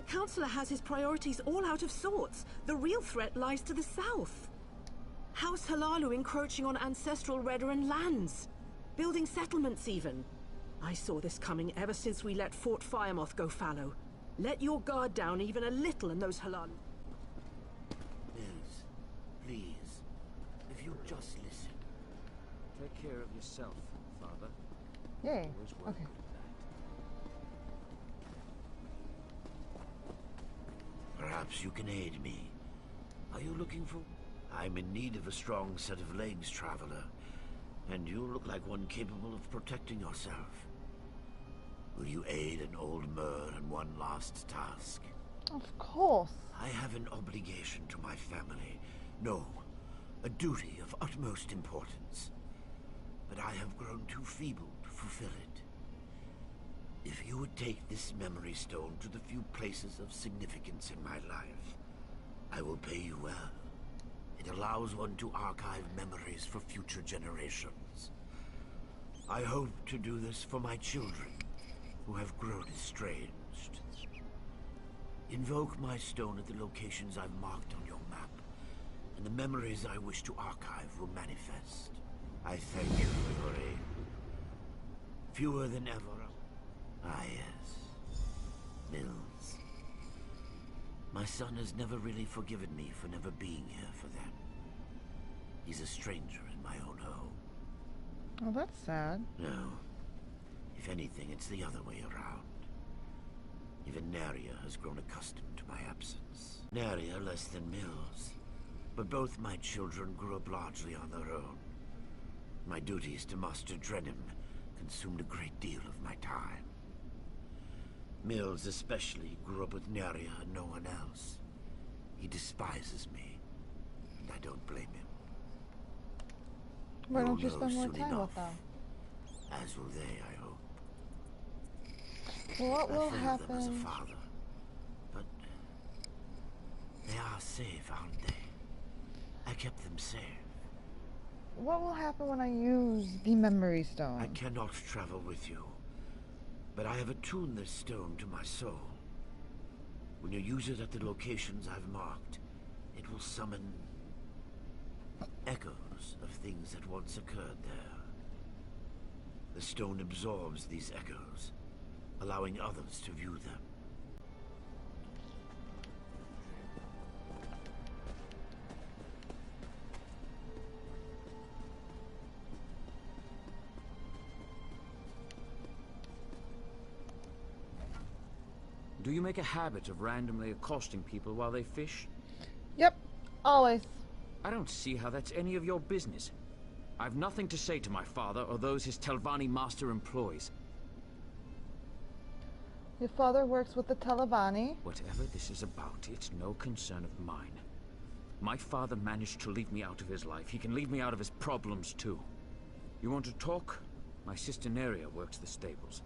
Councillor has his priorities all out of sorts. The real threat lies to the south. House Halalu encroaching on ancestral Redoran lands. Building settlements even. I saw this coming ever since we let Fort Firemoth go fallow. Let your guard down even a little and those Halalu... Mills, please, if you'll just listen. Take care of yourself, Father. Yay. Okay. Perhaps you can aid me. Are you looking for... I'm in need of a strong set of legs, Traveler. And you look like one capable of protecting yourself. Will you aid an old mer in one last task? Of course. I have an obligation to my family. No, a duty of utmost importance. But I have grown too feeble to fulfill it. If you would take this memory stone to the few places of significance in my life, I will pay you well. It allows one to archive memories for future generations. I hope to do this for my children, who have grown estranged. Invoke my stone at the locations I've marked on your map, and the memories I wish to archive will manifest. I thank you for your aid. Fewer than ever. Ah, yes. Mills. My son has never really forgiven me for never being here for them. He's a stranger in my own home. Oh, that's sad. No. If anything, it's the other way around. Even Naria has grown accustomed to my absence. Naria less than Mills. But both my children grew up largely on their own. My duties to Master Drennan consumed a great deal of my time. Mills especially grew up with Naria and no one else. He despises me, and I don't blame him. Why don't you spend more time with them? As will they, I hope. What will happen? Them as a happen? father, but they are safe, aren't they? I kept them safe. What will happen when I use the memory stone? I cannot travel with you, but I have attuned this stone to my soul. When you use it at the locations I've marked, it will summon echoes of things that once occurred there. The stone absorbs these echoes, allowing others to view them. Do you make a habit of randomly accosting people while they fish? Yep, always. I don't see how that's any of your business. I've nothing to say to my father or those his Telvanni master employs. Your father works with the Telvanni. Whatever this is about, it's no concern of mine. My father managed to leave me out of his life. He can leave me out of his problems too. You want to talk? My sister Naria works the stables.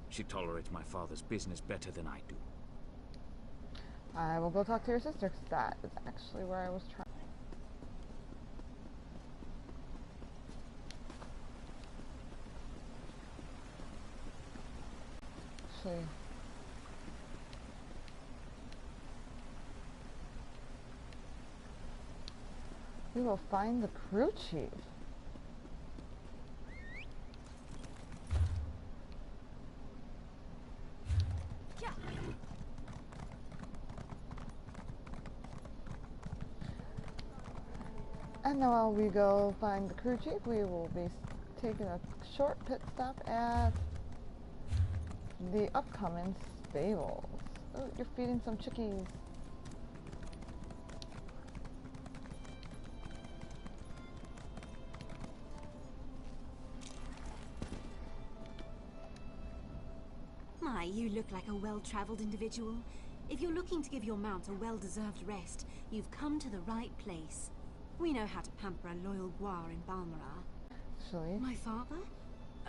She tolerates my father's business better than I do. I will go talk to your sister, 'cause that is actually where I was trying. Actually, we will find the crew chief. And now while we go find the crew chief, we will be taking a short pit stop at the upcoming stables. Oh, you're feeding some chickies. My, you look like a well-traveled individual. If you're looking to give your mount a well-deserved rest, you've come to the right place. We know how to pamper a loyal Guar in Balmoral. Actually, My father?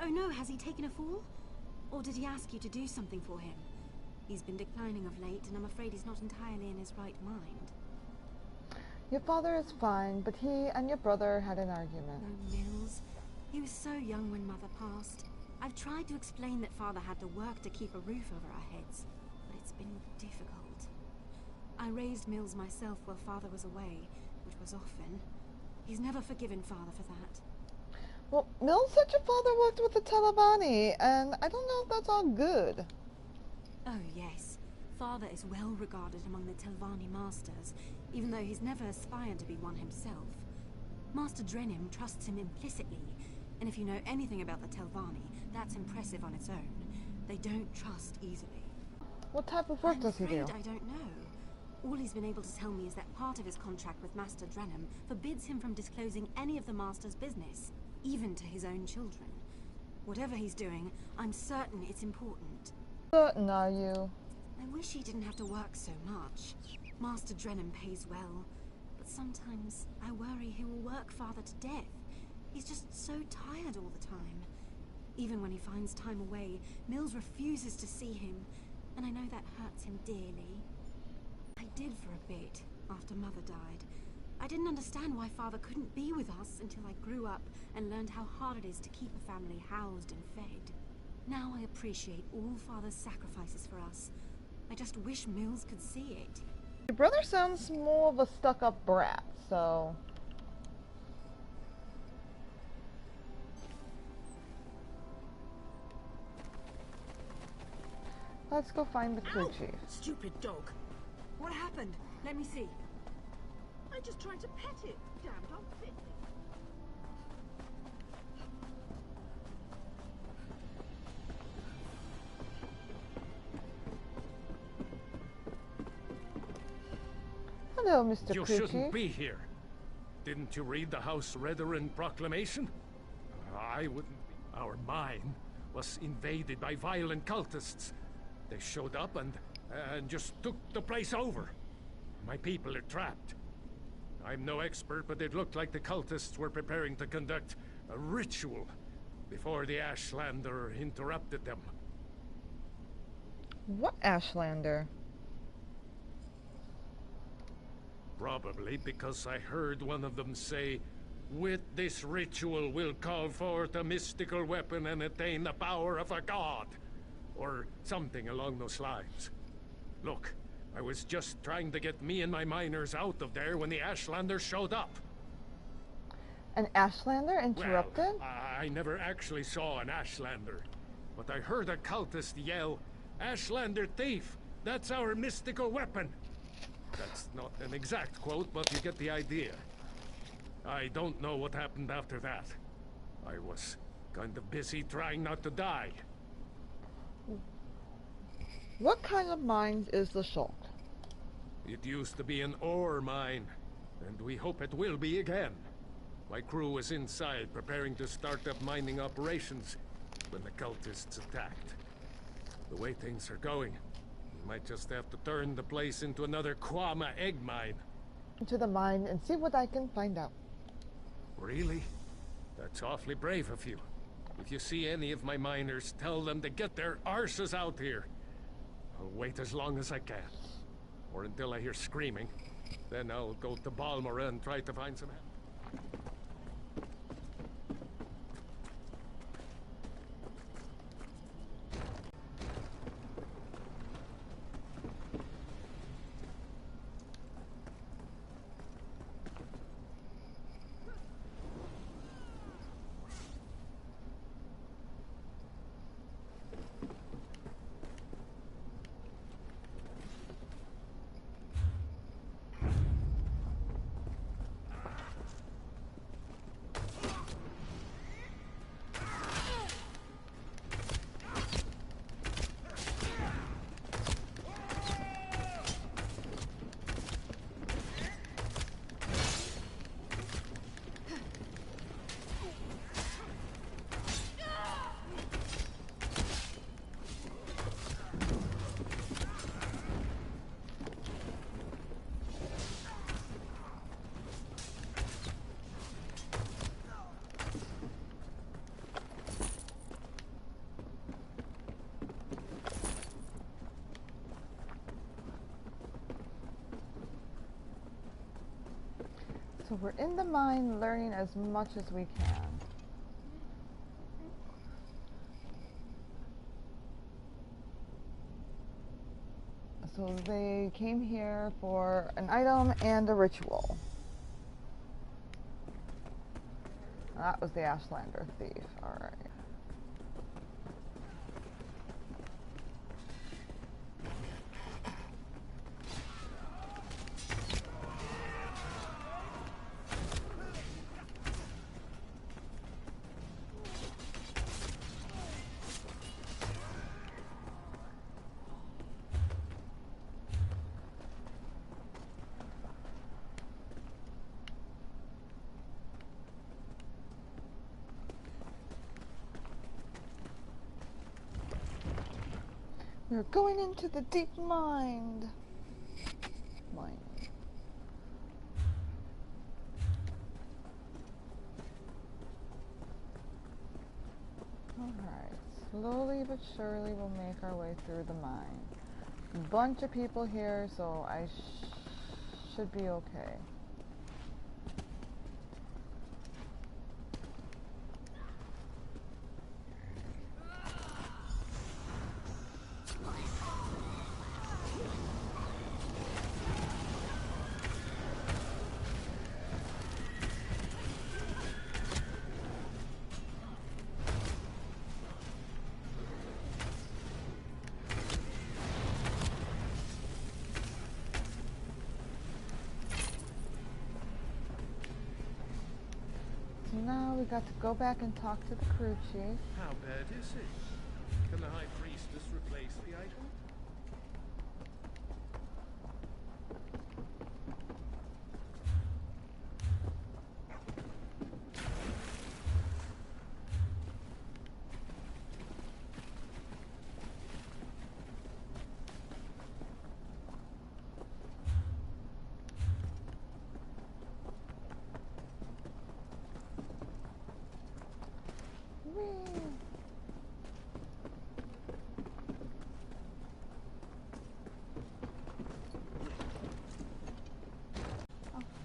Oh no, has he taken a fall? Or did he ask you to do something for him? He's been declining of late, and I'm afraid he's not entirely in his right mind. your father is fine, but he and your brother had an argument. Oh, Mills. He was so young when Mother passed. I've tried to explain that Father had to work to keep a roof over our heads, but it It's been difficult. I raised Mills myself while Father was away, which was often. He's never forgiven Father for that. Well, Mills said your father worked with the Telvanni, and I don't know if that's all good. Oh yes, Father is well regarded among the Telvanni masters, even though he's never aspired to be one himself. Master Drenim trusts him implicitly, and if you know anything about the Telvanni, that's impressive on its own. They don't trust easily. What type of work does he do? I don't know. All he's been able to tell me is that part of his contract with Master Drenim forbids him from disclosing any of the Master's business, even to his own children. Whatever he's doing, I'm certain it's important. Certain are you? I wish he didn't have to work so much. Master Drenim pays well, but sometimes I worry he will work Father to death. He's just so tired all the time. Even when he finds time away, Mills refuses to see him, and I know that hurts him dearly. I did for a bit, after Mother died. I didn't understand why Father couldn't be with us until I grew up and learned how hard it is to keep a family housed and fed. Now I appreciate all Father's sacrifices for us. I just wish Mills could see it. Your brother sounds more of a stuck-up brat, so... Let's go find the crew chief. Stupid dog. What happened? Let me see. I just tried to pet it. Damn dog bit me. Hello, Mr. You Crew shouldn't Chief. be here. Didn't you read the House Redarin proclamation? I wouldn't be. Our mine was invaded by violent cultists. They showed up and just took the place over. My people are trapped. I'm no expert, but it looked like the cultists were preparing to conduct a ritual before the Ashlander interrupted them. What Ashlander? Probably because I heard one of them say, "With this ritual we'll call forth a mystical weapon and attain the power of a god." Or something along those lines. Look, I was just trying to get me and my miners out of there when the Ashlander showed up. An Ashlander interrupted? Well, I never actually saw an Ashlander, but I heard a cultist yell, "Ashlander thief! That's our mystical weapon!" That's not an exact quote, but you get the idea. I don't know what happened after that. I was kind of busy trying not to die. What kind of mine is the Shulk? It used to be an ore mine, and we hope it will be again. My crew was inside preparing to start up mining operations when the cultists attacked. The way things are going, we might just have to turn the place into another Kwama egg mine. To the mine and see what I can find out. Really? That's awfully brave of you. If you see any of my miners, tell them to get their arses out here. I'll wait as long as I can. Or until I hear screaming. Then I'll go to Balmora and try to find some help. So we're in the mine learning as much as we can. So they came here for an item and a ritual. That was the Ashlander thief. Alright. We're going into the deep mine. Alright, slowly but surely we'll make our way through the mine. Bunch of people here, so I should be okay. Now we got to go back and talk to the crew chief. How bad is it? Can the High Priestess replace the item?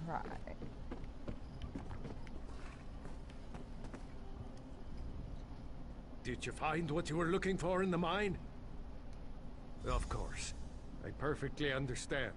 Alright. Did you find what you were looking for in the mine? Of course. I perfectly understand.